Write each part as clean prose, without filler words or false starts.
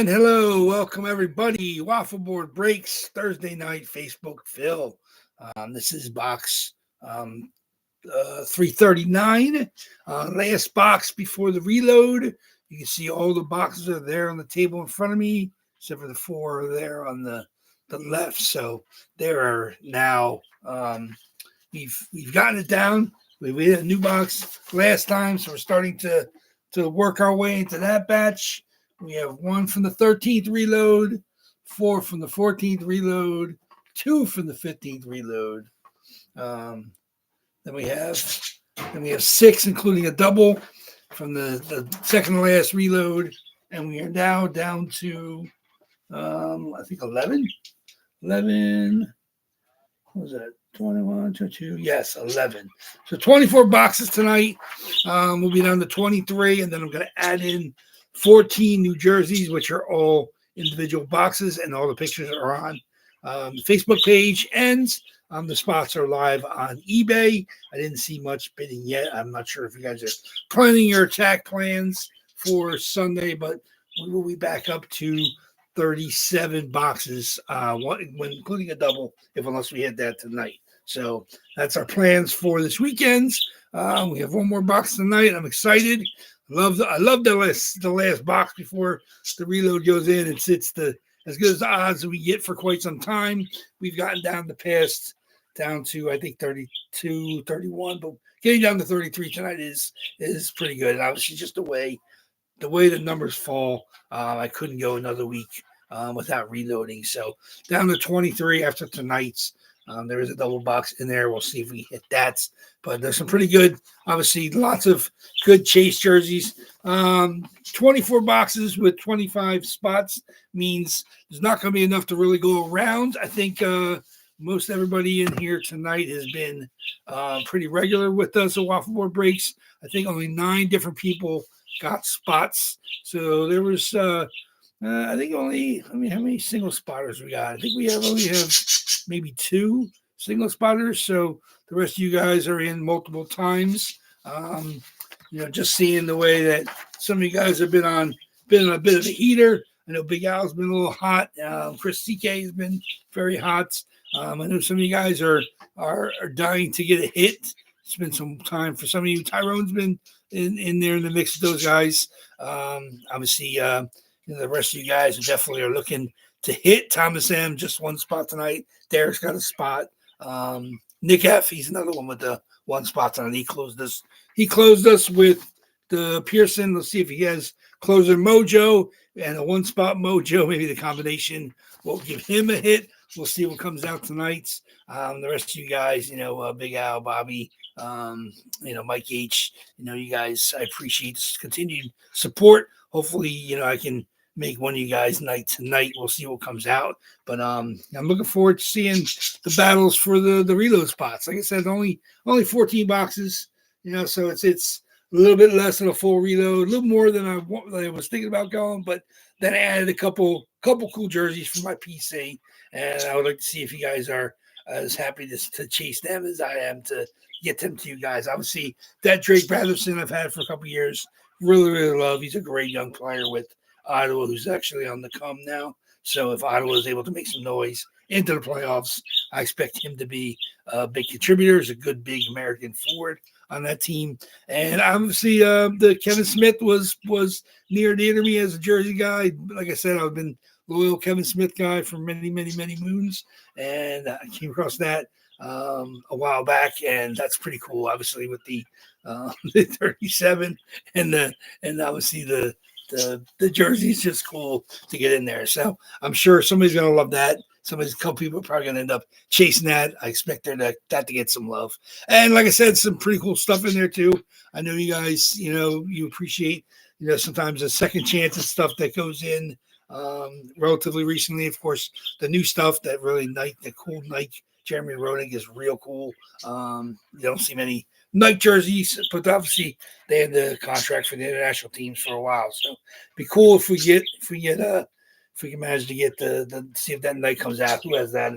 And hello, welcome everybody. Waffleboard breaks Thursday night Facebook fill. This is box 339. Last box before the reload. You can see all the boxes are there on the table in front of me, except for the four there on the left. So there are now. We've gotten it down. We had a new box last time, so we're starting to work our way into that batch. We have one from the 13th reload, four from the 14th reload, two from the 15th reload. Then we have six, including a double from the second to last reload, and we are now down to I think 11. 11. What was that? 21, 22. Yes, 11. So 24 boxes tonight. We'll be down to 23, and then I'm going to add in 14 New Jerseys, which are all individual boxes, and all the pictures are on the Facebook page, and the spots are live on eBay. I didn't see much bidding yet. I'm not sure if you guys are planning your attack plans for Sunday, but we will be back up to 37 boxes, when including a double, unless we hit that tonight. So that's our plans for this weekend. We have one more box tonight. I'm excited. I love the last box before the reload goes in. It's as good as the odds that we get for quite some time. We've gotten down to I think 32, 31, but getting down to 33 tonight is pretty good. And obviously just the way the numbers fall, I couldn't go another week without reloading. So down to 23 after tonight's. There is a double box in there. We'll see if we hit that. But there's some pretty good, obviously, lots of good chase jerseys. 24 boxes with 25 spots means there's not going to be enough to really go around. I think most everybody in here tonight has been pretty regular with us at Waffleboard Breaks. I think only 9 different people got spots. So there was, I think how many single spotters we got? I think we only have maybe 2 single spotters. So the rest of you guys are in multiple times. Just seeing the way that some of you guys have been on a bit of a heater. I know Big Al's been a little hot. Chris CK has been very hot. I know some of you guys are dying to get a hit. It's been some time for some of you. Tyrone's been in there in the mix with those guys. Obviously, the rest of you guys definitely are looking to hit. Thomas M, just one spot tonight. Derek's got a spot. Nick F, he's another one with the one spot tonight. He closed us with the Pearson. Let's see if he has closer mojo and a one spot mojo. Maybe the combination will give him a hit. We'll see what comes out tonight. The rest of you guys, Big Al, Bobby, Mike H, you guys, I appreciate this continued support. Hopefully, I can make one of you guys night tonight. We'll see what comes out. But I'm looking forward to seeing the battles for the reload spots. Like I said, only 14 boxes, so it's a little bit less than a full reload, a little more than I was thinking about going, but then I added a couple cool jerseys for my PC, and I would like to see if you guys are as happy to chase them as I am to get them to you guys. Obviously, that Drake Batherson I've had for a couple years, really, really love. He's a great young player with Ottawa, who's actually on the come now. So if Ottawa is able to make some noise into the playoffs, I expect him to be a big contributor. He's a good, big American forward on that team. And obviously, the Kevin Smith was near and dear to me as a Jersey guy. Like I said, I've been loyal Kevin Smith guy for many, many, many moons. And I came across that a while back, and that's pretty cool. Obviously, with the 37 and obviously the jersey's just cool to get in there. So I'm sure somebody's gonna love that. A couple people are probably gonna end up chasing that. I expect that to get some love. And like I said, some pretty cool stuff in there too. I know you guys, you appreciate, sometimes a second chance and stuff that goes in relatively recently. Of course, the new stuff that really the cool Nike Jeremy Roenick is real cool. You don't see many Nike jerseys, but obviously they had the contracts for the international teams for a while. So it'd be cool if we can manage to get see if that Nike comes out. Who has that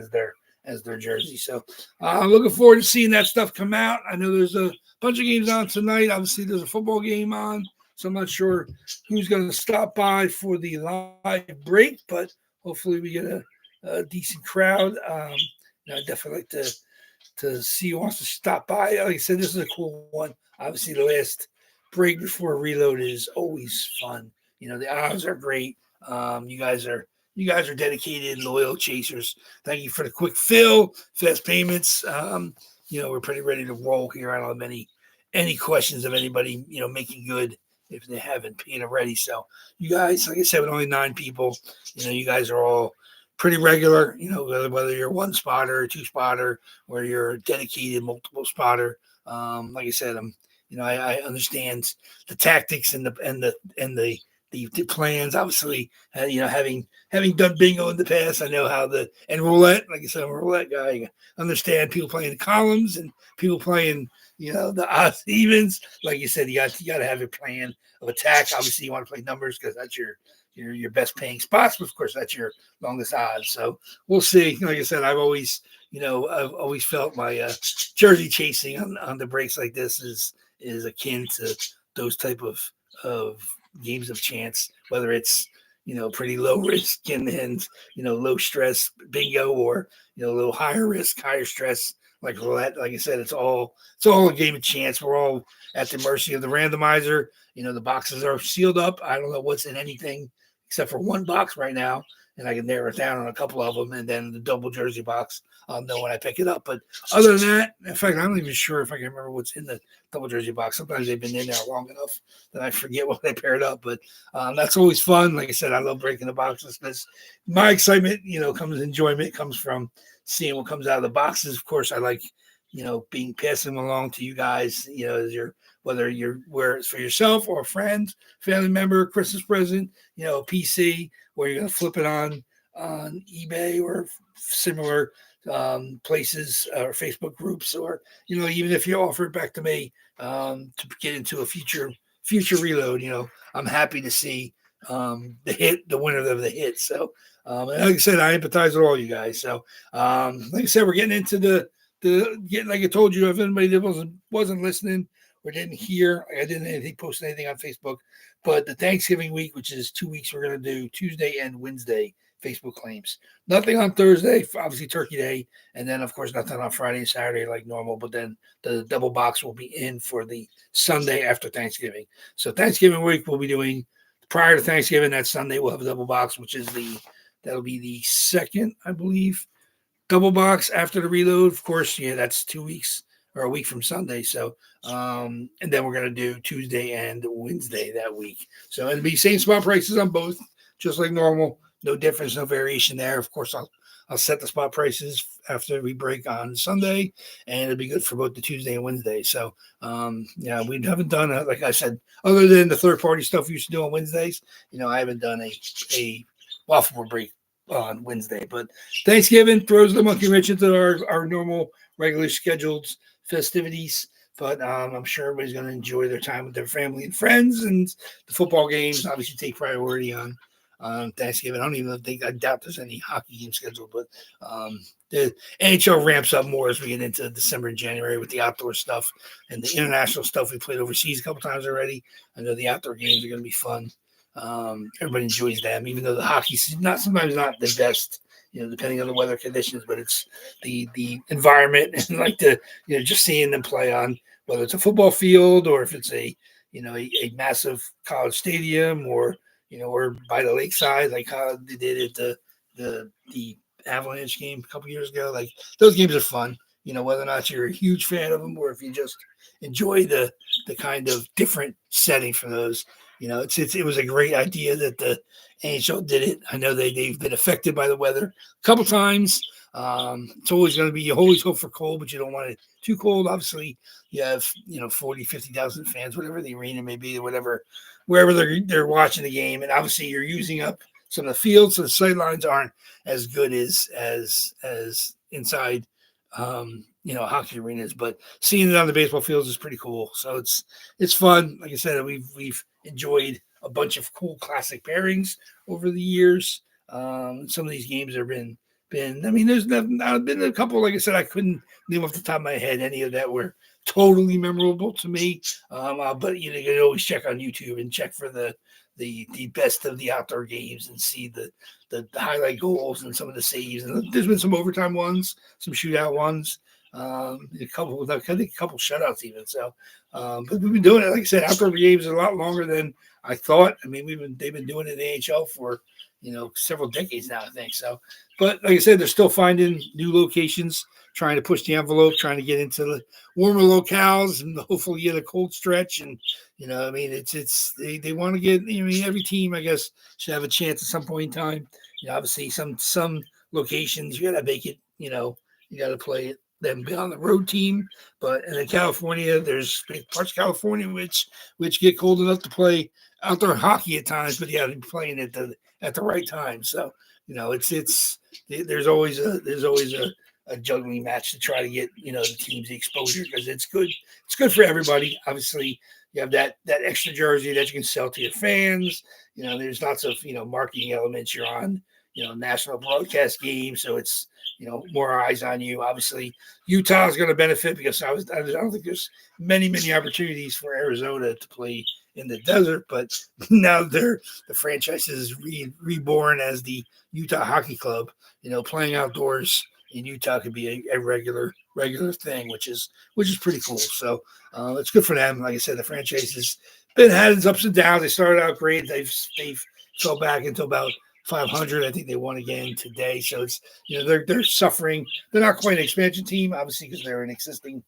as their jersey? So I'm looking forward to seeing that stuff come out. I know there's a bunch of games on tonight. Obviously, there's a football game on. So I'm not sure who's going to stop by for the live break, but hopefully we get a decent crowd. I definitely like to see who wants to stop by. Like I said, this is a cool one. Obviously, the last break before reload is always fun. The odds are great. You guys are dedicated, loyal chasers. Thank you for the quick fill, fast payments. We're pretty ready to roll here. I don't have any questions of anybody, making good if they haven't paid already. So you guys, like I said, with only 9 people, you guys are all pretty regular, whether you're one spotter, or two spotter, or you're a dedicated multiple spotter. Like I said, I understand the tactics and the plans. Obviously, having done bingo in the past, I know how and roulette. Like I said, I'm a roulette guy. I understand people playing the columns and people playing, the odds evens. Like you said, you got to have a plan of attack. Obviously, you want to play numbers because that's your best paying spots, but of course that's your longest odds. So we'll see. Like I said, I've always felt my jersey chasing on the breaks like this is akin to those type of games of chance, whether it's pretty low risk and low stress bingo, or a little higher risk, higher stress like roulette. Like I said, it's all a game of chance. We're all at the mercy of the randomizer. The boxes are sealed up. I don't know what's in anything except for one box right now, and I can narrow it down on a couple of them. And then the double jersey box, I'll know when I pick it up. But other than that, in fact, I'm not even sure if I can remember what's in the double jersey box. Sometimes they've been in there long enough that I forget what I paired up. But that's always fun. Like I said, I love breaking the boxes because my excitement, enjoyment comes from seeing what comes out of the boxes. Of course, I like, passing them along to you guys, as whether where it's for yourself or a friend, family member, Christmas present, PC, where you're going to flip it on eBay or similar places or Facebook groups, or, even if you offer it back to me to get into a future reload, I'm happy to see the winner of the hit. So, like I said, I empathize with all you guys. So, like I said, we're getting into getting, like I told you, if anybody that wasn't listening or didn't hear, I didn't post anything on Facebook, but the Thanksgiving week, which is 2 weeks, we're going to do Tuesday and Wednesday Facebook claims. Nothing on Thursday, obviously Turkey Day, and then of course nothing on Friday and Saturday like normal. But then the double box will be in for the Sunday after Thanksgiving. So Thanksgiving week we'll be doing prior to Thanksgiving. That Sunday we'll have a double box, which is that'll be the second, I believe, double box after the reload. Of course, that's 2 weeks or a week from Sunday. So, and then we're going to do Tuesday and Wednesday that week. So it'll be same spot prices on both, just like normal. No difference, no variation there. Of course, I'll set the spot prices after we break on Sunday, and it'll be good for both the Tuesday and Wednesday. So, we haven't done like I said, other than the third party stuff we used to do on Wednesdays. I haven't done a waffle break on Wednesday, but Thanksgiving throws the monkey wrench into our normal, regularly scheduled festivities. But I'm sure everybody's going to enjoy their time with their family and friends, and the football games obviously take priority on Thanksgiving. I doubt there's any hockey games scheduled, but the NHL ramps up more as we get into December and January with the outdoor stuff and the international stuff. We played overseas a couple times already. I know the outdoor games are going to be fun. Everybody enjoys them, even though the hockey's sometimes not the best, depending on the weather conditions, but it's the environment and like just seeing them play on, whether it's a football field or if it's a massive college stadium, or or by the lakeside, like how they did at the Avalanche game a couple years ago. Like those games are fun, whether or not you're a huge fan of them or if you just enjoy the kind of different setting for those. It was a great idea that the NHL did it. I know they've been affected by the weather a couple times. It's always going to be, you always hope for cold, but you don't want it too cold. Obviously, you have 40, 50,000 fans, whatever the arena may be, or whatever, wherever they're watching the game, and obviously you're using up some of the fields, so the sight lines aren't as good as inside. Hockey arenas, but seeing it on the baseball fields is pretty cool. So it's fun. Like I said, we've enjoyed a bunch of cool classic pairings over the years. Some of these games have been. I mean, there's been a couple. Like I said, I couldn't name off the top of my head any of that were totally memorable to me. But you can always check on YouTube and check for the best of the outdoor games and see the highlight goals and some of the saves. And there's been some overtime ones, some shootout ones, I think a couple shutouts even. So, but we've been doing it. Like I said, outdoor games a lot longer than I thought. I mean, they've been doing it in the AHL for several decades now, I think. So, but like I said, they're still finding new locations, trying to push the envelope, trying to get into the warmer locales, and hopefully get a cold stretch. And I mean, they want to get. I mean, every team, I guess, should have a chance at some point in time. Obviously, some locations you got to make it. You got to play it. Them be on the road team, but in California, there's parts of California which get cold enough to play outdoor hockey at times, but you got to be playing at the right time. So there's always a juggling match to try to get the teams the exposure, because it's good for everybody. Obviously, you have that extra jersey that you can sell to your fans. There's lots of marketing elements. You're on national broadcast games, so it's more eyes on you. Obviously, Utah is going to benefit because I don't think there's many opportunities for Arizona to play in the desert, but now the franchise is reborn as the Utah Hockey Club. Playing outdoors in Utah could be a regular thing, which is pretty cool. So it's good for them. Like I said, the franchise has had its ups and downs. They started out great. They've fell back into about 500. I think they won again today. So it's they're suffering. They're not quite an expansion team, obviously, because they're an existing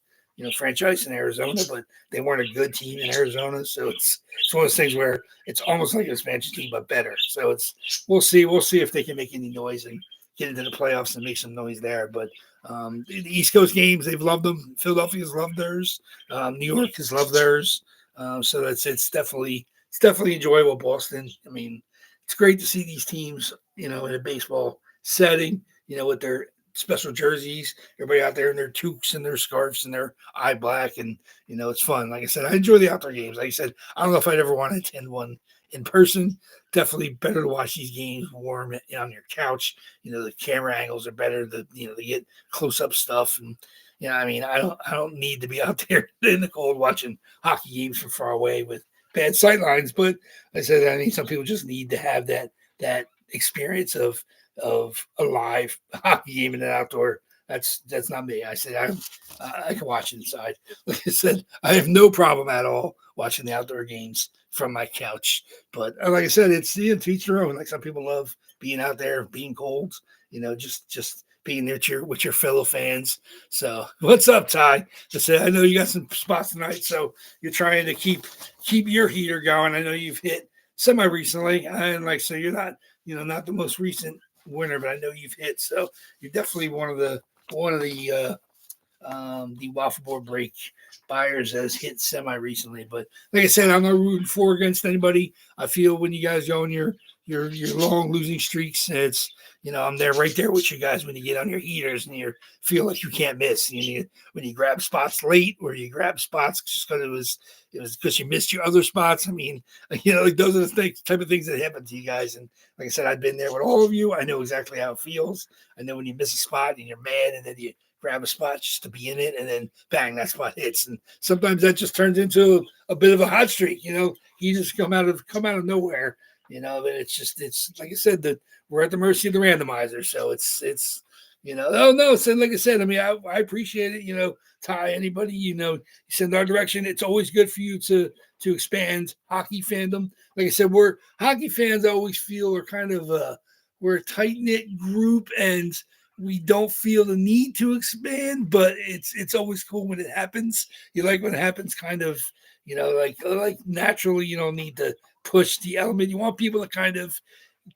franchise in Arizona, but they weren't a good team in Arizona. So it's one of those things where it's almost like an expansion team, but better. So we'll see if they can make any noise and get into the playoffs and make some noise there. But the East Coast games, they've loved them. Philadelphia's loved theirs. New York has loved theirs. So it's definitely enjoyable. Boston, I mean, it's great to see these teams, in a baseball setting, with their special jerseys, everybody out there in their toques and their scarves and their eye black. And, it's fun. Like I said, I enjoy the outdoor games. Like I said, I don't know if I'd ever want to attend one in person. Definitely better to watch these games warm on your couch. The camera angles are better. They get close up stuff. And, I mean, I don't need to be out there in the cold watching hockey games from far away with bad sight lines, but I said, I mean, some people just need to have that experience of a live hockey game in an outdoor. That's not me. I said I can watch inside. Like I said, I have no problem at all watching the outdoor games from my couch. But like I said, it's to each their own. Like some people love being out there, being cold. Just being there with your fellow fans. So what's up, Ty? I know you got some spots tonight, so you're trying to keep your heater going. I know you've hit semi recently, and so you're not not the most recent winner, but I know you've hit. So you're definitely one of the WAFFLEBOARD break buyers has hit semi recently. But like I said, I'm not rooting for against anybody. I feel when you guys go on your long losing streaks, it's I'm there right there with you guys when you get on your heaters and you feel like you can't miss. When you grab spots late, or you grab spots just because it was because you missed your other spots. I mean, like those are the type of things that happen to you guys. And like I said, I've been there with all of you. I know exactly how it feels. I know when you miss a spot and you're mad, and then you grab a spot just to be in it, and then bang, that spot hits. And sometimes that just turns into a bit of a hot streak. You just come out of nowhere. But it's like I said, that we're at the mercy of the randomizer. So it's oh no. So like I said, I mean, I appreciate it. Ty, anybody, you send our direction. It's always good for you to expand hockey fandom. Like I said, we're hockey fans. I always feel are kind of we're a tight knit group, and we don't feel the need to expand, but it's always cool when it happens. You like when it happens, kind of, like naturally. You don't need to push the element. You want people to kind of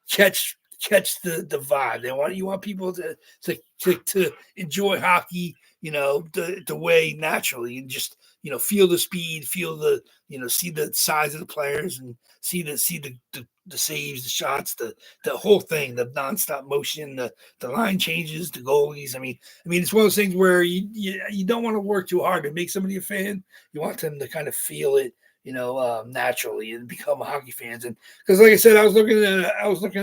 catch the vibe. You want people to enjoy hockey, the way naturally, and just feel the speed, feel the see the size of the players, and see the saves, the shots, the whole thing, the nonstop motion, the line changes, the goalies. I mean, it's one of those things where you don't want to work too hard to make somebody a fan. You want them to kind of feel it, naturally, and become hockey fans. And because, like I said, I was looking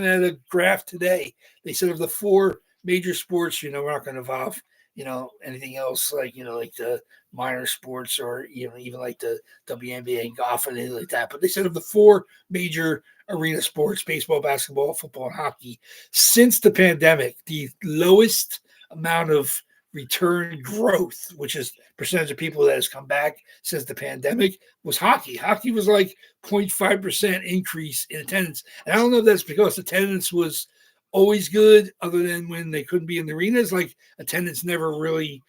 at a graph today. They said of the four major sports, we're not going to involve, anything else like the minor sports or even like the WNBA and golf and anything like that. But they said of the 4 major arena sports, baseball, basketball, football, and hockey, since the pandemic, the lowest amount of return growth, which is percentage of people that has come back since the pandemic, was hockey. Hockey was like 0.5% increase in attendance. And I don't know if that's because attendance was always good, other than when they couldn't be in the arenas. Like attendance never really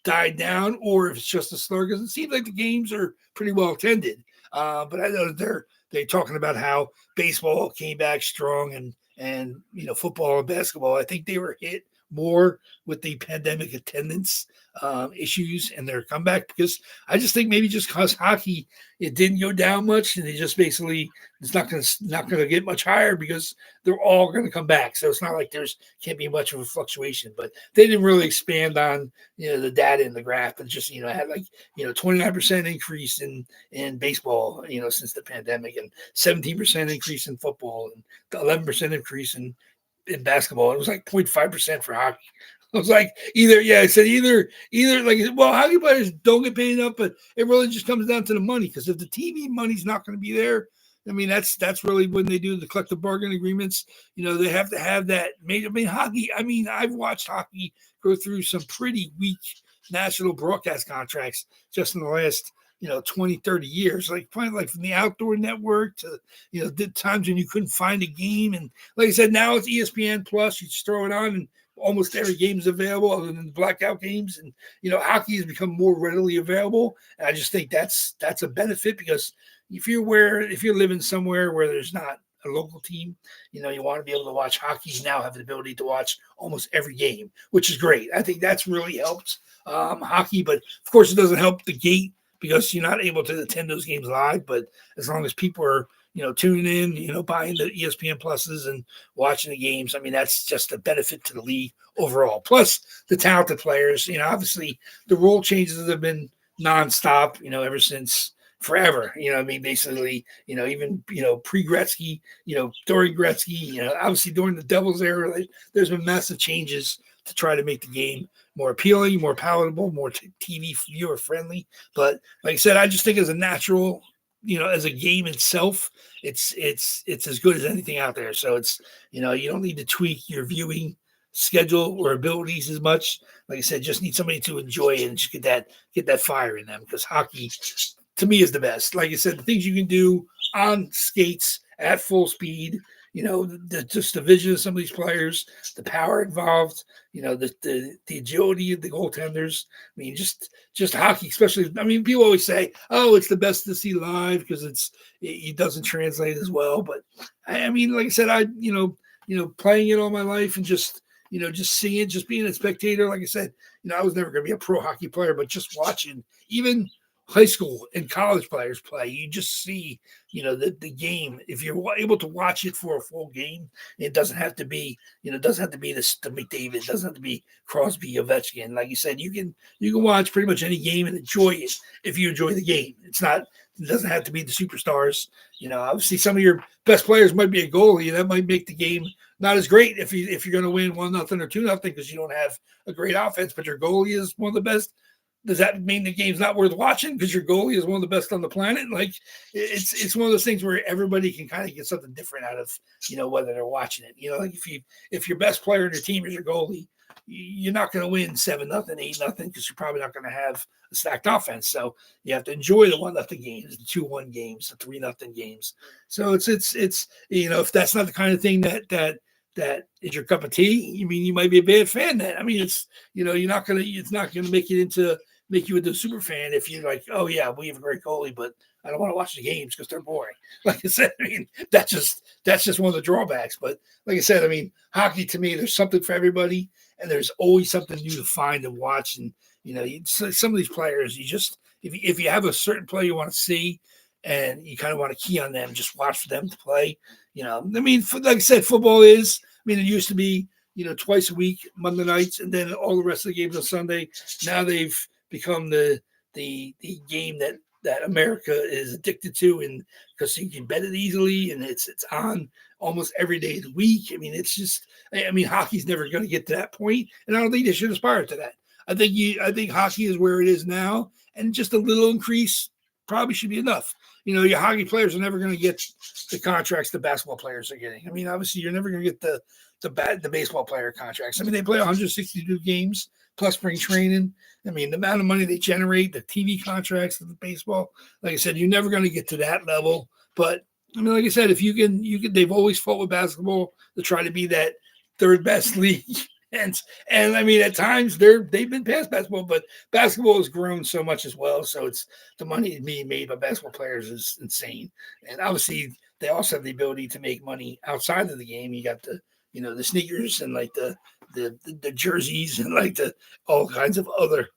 died down, or if it's just a slur, because it seems like the games are pretty well attended. But I know that they're talking about how baseball came back strong, and football and basketball, I think they were hit more with the pandemic attendance issues and their comeback, because I just think maybe just because hockey, it didn't go down much, and they just basically it's not going to get much higher because they're all going to come back. So it's not like can't be much of a fluctuation. But they didn't really expand on the data in the graph, but just had like 29% increase in baseball since the pandemic, and 17% increase in football, and 11% increase in basketball. It was like 0.5% for hockey. I was like, I said either like, well, hockey players don't get paid enough, but it really just comes down to the money. Because if the TV money's not going to be there, I mean, that's really when they do the collective bargaining agreements. They have to have that made. I mean, hockey. I mean, I've watched hockey go through some pretty weak national broadcast contracts just in the last 20, 30 years, like from the Outdoor Network to, the times when you couldn't find a game. And like I said, now it's ESPN Plus. You just throw it on and almost every game is available other than the blackout games. And, hockey has become more readily available. And I just think that's a benefit, because if you're living somewhere where there's not a local team, you want to be able to watch hockey. You now have the ability to watch almost every game, which is great. I think that's really helped hockey, but of course it doesn't help the gate, because you're not able to attend those games live. But as long as people are, tuning in, buying the ESPN Pluses and watching the games, I mean, that's just a benefit to the league overall. Plus the talented players, obviously the rule changes have been nonstop, ever since forever. I mean, basically, even, pre-Gretzky, during Gretzky, obviously during the Devils era, there's been massive changes to try to make the game more appealing, more palatable, more TV viewer friendly. But like I said, I just think as a natural, as a game itself, it's as good as anything out there. So it's, you don't need to tweak your viewing schedule or abilities as much. Like I said, just need somebody to enjoy it and just get that fire in them, because hockey to me is the best. Like I said, the things you can do on skates at full speed, just the vision of some of these players, the power involved, the agility of the goaltenders. I mean, just hockey, especially. I mean, people always say, "Oh, it's the best to see live because it doesn't translate as well." But I mean, like I said, playing it all my life and just seeing it, just being a spectator. Like I said, I was never going to be a pro hockey player, but just watching even high school and college players play, you just see, the game. If you're able to watch it for a full game, it doesn't have to be, it doesn't have to be the McDavid, it doesn't have to be Crosby, Ovechkin. Like you said, you can watch pretty much any game and enjoy it if you enjoy the game. It doesn't have to be the superstars. Obviously some of your best players might be a goalie, and that might make the game not as great if you're going to win 1-0 or 2-0 because you don't have a great offense, but your goalie is one of the best. Does that mean the game's not worth watching because your goalie is one of the best on the planet? Like it's one of those things where everybody can kind of get something different out of, whether they're watching it. Like if your best player in your team is your goalie, you're not going to win 7-0, 8-0 because you're probably not going to have a stacked offense. So you have to enjoy the 1-0 games, the 2-1 games, the 3-0 games. So it's if that's not the kind of thing that is your cup of tea, you might be a bad fan then. I mean, it's not gonna make you into a super fan if you're like, oh yeah, we have a great goalie, but I don't want to watch the games because they're boring. Like I said, I mean, that's just one of the drawbacks. But like I said, I mean, hockey to me, there's something for everybody, and there's always something new to find and watch. And some of these players, you just if you have a certain player you want to see, and you kind of want to key on them, just watch for them to play. I mean, like I said, football is. I mean, it used to be, twice a week, Monday nights, and then all the rest of the games on Sunday. Now they've become the game that America is addicted to, and because you can bet it easily, and it's on almost every day of the week. I mean, it's just. I mean, hockey's never going to get to that point, and I don't think they should aspire to that. I think hockey is where it is now, and just a little increase probably should be enough. Your hockey players are never going to get the contracts the basketball players are getting. I mean, obviously, you're never going to get the baseball player contracts. I mean, they play 162 games plus spring training. I mean, the amount of money they generate, the TV contracts of the baseball. Like I said, you're never going to get to that level. But I mean, like I said, if you can, they've always fought with basketball to try to be that third best league. And I mean, at times they've been past basketball, but basketball has grown so much as well. So it's the money being made by basketball players is insane. And obviously, they also have the ability to make money outside of the game. You got the sneakers and like the jerseys and like all kinds of other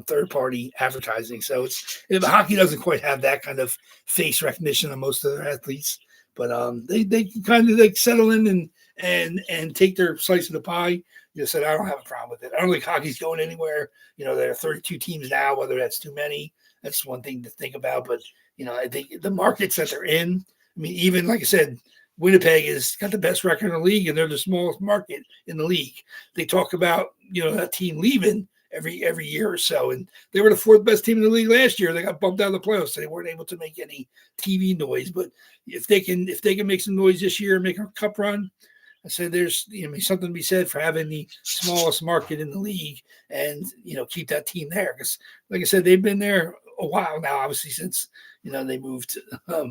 third party advertising. So the hockey doesn't quite have that kind of face recognition on most of their athletes, but they can kind of like settle in and take their slice of the pie. Said I don't have a problem with it. I don't think hockey's going anywhere. There are 32 teams now. Whether that's too many, that's one thing to think about. But I think the markets that they're in. I mean, even like I said, Winnipeg has got the best record in the league, and they're the smallest market in the league. They talk about a team leaving every year or so, and they were the fourth best team in the league last year. They got bumped out of the playoffs, so they weren't able to make any TV noise. But if they can make some noise this year and make a cup run, I said there's something to be said for having the smallest market in the league and keep that team there, because like I said, they've been there a while now, obviously since they moved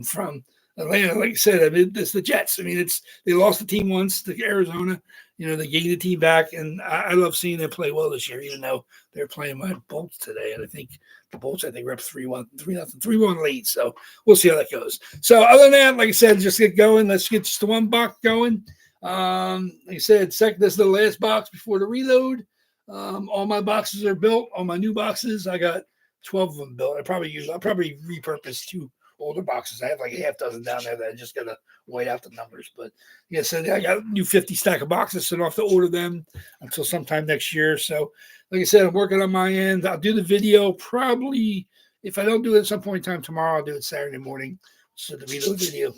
from Atlanta. Like I said, I mean, it's the Jets. I mean, they lost the team once to Arizona. They gained the team back, and I love seeing them play well this year, even though they're playing my Bolts today. And I think the Bolts, were up 3-1 lead. So we'll see how that goes. So other than that, like I said, just get going. Let's get just the one box going. Like I said, this is the last box before the reload. All my boxes are built. All my new boxes, I got 12 of them built. I'll probably repurpose 2 older boxes. I have like a half dozen down there that I just gotta white out the numbers. But yeah, so I got a new 50 stack of boxes, so I don't have to order them until sometime next year. So like I said, I'm working on my end. I'll do the video probably, if I don't do it at some point in time tomorrow, I'll do it Saturday morning. So the reload video,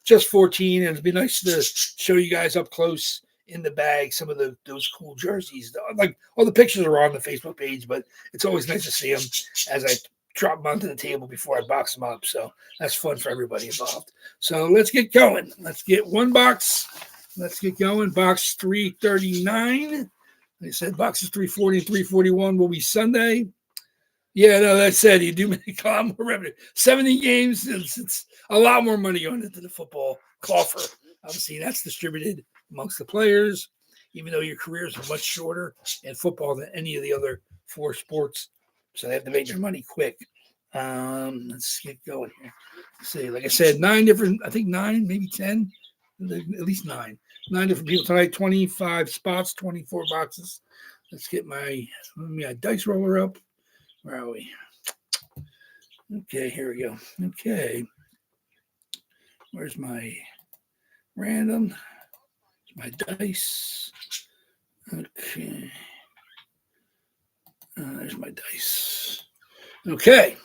just 14, and it'd be nice to show you guys up close in the bag some of those cool jerseys. Like all the pictures are on the Facebook page, but it's always nice to see them as I drop them onto the table before I box them up. So that's fun for everybody involved. So let's get going. Let's get one box. Let's get going. Box 339. Like I said, boxes 340 and 341 will be Sunday. Yeah, no, that said, you do make a lot more revenue. 70 games, it's a lot more money going into the football coffer. Obviously, that's distributed amongst the players, even though your careers are much shorter in football than any of the other 4 sports. So they have to make their money quick. Let's get going here. Let's see, like I said, 9 different, I think 9, maybe 10, at least 9. 9 different people tonight, 25 spots, 24 boxes. Let's get my dice roller up. Where are we? Okay, here we go. Okay. Where's my random? My dice. Okay. There's my dice. Okay.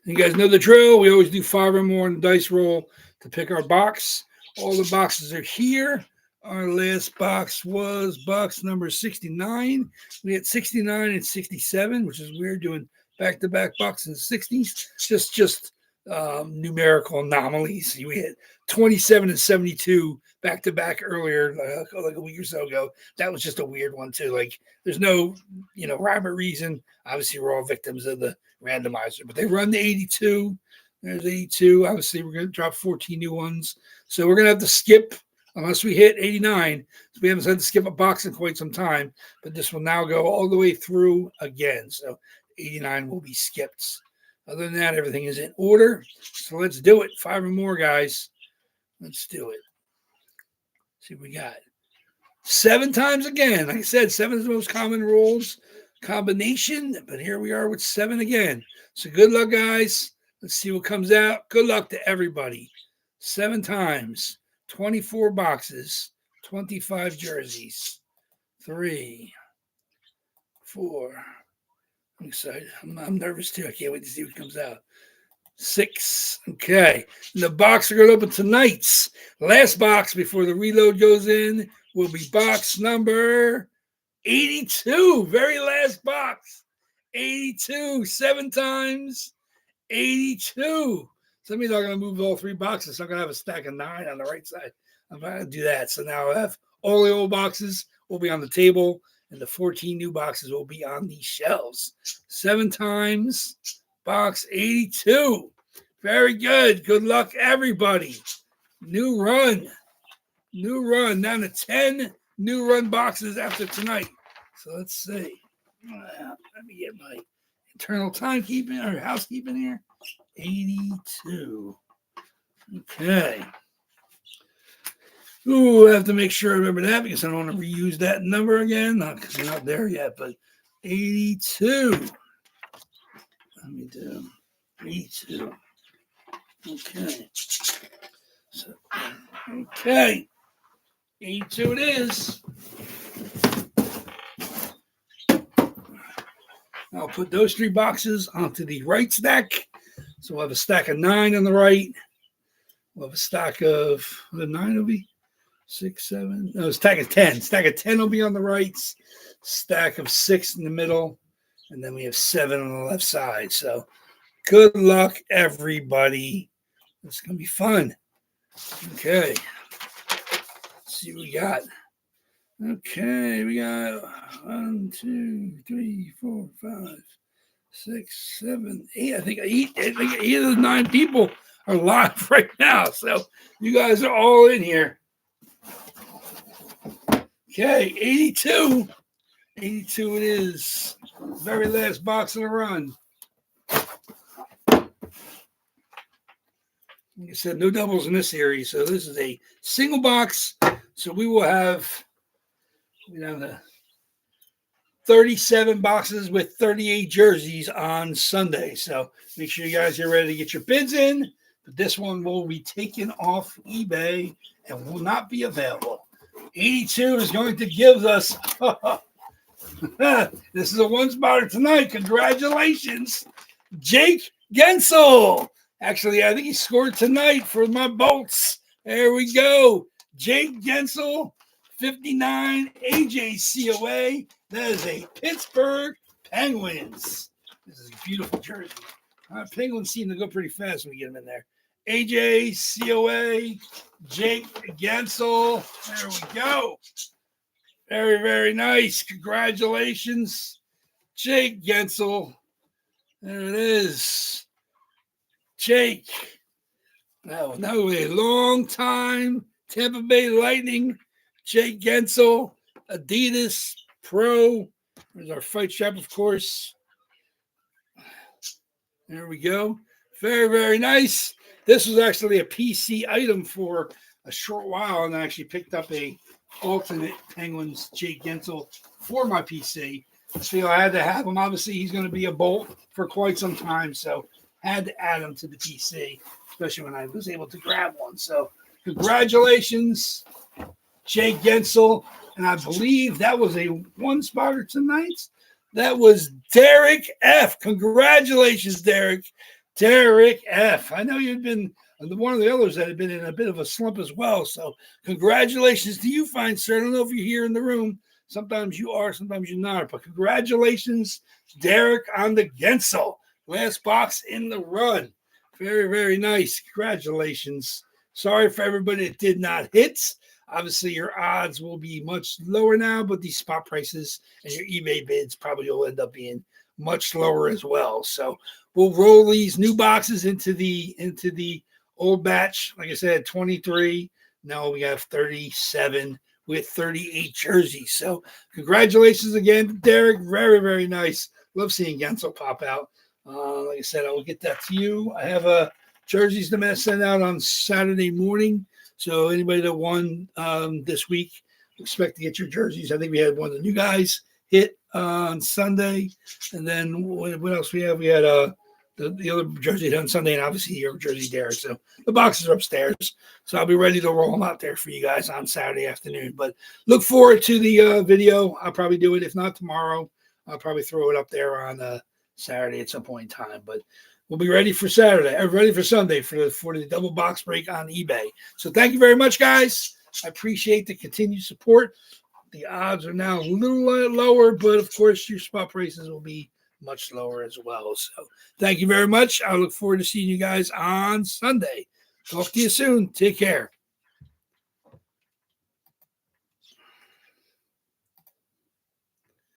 You guys know the drill. We always do 5 or more in the dice roll to pick our box. All the boxes are here. Our last box was box number 69. We had 69 and 67, which is weird doing back-to-back boxes in the 60s. Just numerical anomalies. We had 27 and 72 back-to-back earlier, like a week or so ago. That was just a weird one, too. Like, there's no, rhyme or reason. Obviously, we're all victims of the randomizer. But they run the 82. There's 82. Obviously, we're going to drop 14 new ones. So we're going to have to skip unless we hit 89. So we haven't had to skip a box in quite some time, but this will now go all the way through again. So 89 will be skipped. Other than that, everything is in order. So let's do it. 5 or more, guys. Let's do it. See what we got. 7 times again. Like I said, 7 is the most common rules combination, but here we are with 7 again. So good luck, guys. Let's see what comes out. Good luck to everybody. 7 times. 24 boxes, 25 jerseys, 3, 4. I'm excited. I'm nervous too. I can't wait to see what comes out. 6. Okay. And the box are going to open tonight's last box before the reload goes in will be box number 82, very last box. 82, 7 times. 82. Some of you are going to move all 3 boxes. So I'm going to have a stack of 9 on the right side. I'm going to do that. So now I have all the old boxes will be on the table, and the 14 new boxes will be on the shelves. 7 times, box 82. Very good. Good luck, everybody. New run. New run. Down to 10 new run boxes after tonight. So let's see. Let me get my internal timekeeping or housekeeping here. 82. Okay. Ooh, I have to make sure I remember that because I don't want to reuse that number again. Not because we're not there yet, but 82. Let me do 82. Okay. So, okay. 82 it is. I'll put those 3 boxes onto the right stack. So we'll have a stack of 9 on the right. We'll have a stack of, the 9 will be 6, 7. No, stack of 10. Stack of 10 will be on the right. Stack of 6 in the middle. And then we have 7 on the left side. So good luck, everybody. It's going to be fun. Okay. Let's see what we got. Okay, we got 1, 2, 3, 4, 5, 6, 7, 8. I think 8 of the 9 people are live right now. So you guys are all in here. Okay, 82. 82 it is. Very last box of the run. Like I said, no doubles in this series. So this is a single box. So we will have, the 37 boxes with 38 jerseys on Sunday. So make sure you guys are ready to get your bids in. But this one will be taken off eBay and will not be available. 82 is going to give us, this is a 1-spotter tonight. Congratulations, Jake Gensel. Actually, I think he scored tonight for my Bolts. There we go. Jake Gensel, 59 AJCOA. That is a Pittsburgh Penguins. This is a beautiful jersey. Penguins seem to go pretty fast when we get them in there. AJCOA, Jake Gensel. There we go. Very, very nice. Congratulations, Jake Gensel. There it is. Jake. Now a long time Tampa Bay Lightning. Jake Gensel, Adidas Pro. There's our fight strap, of course. There we go. Very, very nice. This was actually a PC item for a short while, and I actually picked up a alternate Penguins Jake Gensel for my PC. I feel I had to have him. Obviously, he's going to be a Bolt for quite some time, so had to add him to the PC, especially when I was able to grab one. So congratulations, Jake Gensel. And I believe that was a 1-spotter tonight. That was Derek F. Congratulations, Derek. Derek F. I know you've been one of the others that had been in a bit of a slump as well. So congratulations to you, fine sir. I don't know if you're here in the room. Sometimes you are, sometimes you're not. But congratulations, Derek, on the Gensel. Last box in the run. Very, very nice. Congratulations. Sorry for everybody that did not hit. Obviously, your odds will be much lower now, but these spot prices and your eBay bids probably will end up being much lower as well. So we'll roll these new boxes into the old batch. Like I said, 23. Now we have 37 with 38 jerseys. So congratulations again, Derek. Very, very nice. Love seeing Gensel pop out. Like I said, I will get that to you. I have jerseys I'm going to send out on Saturday morning. So anybody that won this week, expect to get your jerseys. I think we had one of the new guys hit on Sunday. And then what else we have? We had the other jersey on Sunday, and obviously your jersey there. So the boxes are upstairs. So I'll be ready to roll them out there for you guys on Saturday afternoon. But look forward to the video. I'll probably do it. If not tomorrow, I'll probably throw it up there on Saturday at some point in time. But we'll be ready for Saturday. Ready for Sunday for the double box break on eBay. So thank you very much, guys. I appreciate the continued support. the odds are now a little lower, but of course your spot prices will be much lower as well. So thank you very much. I look forward to seeing you guys on Sunday. Talk to you soon. Take care.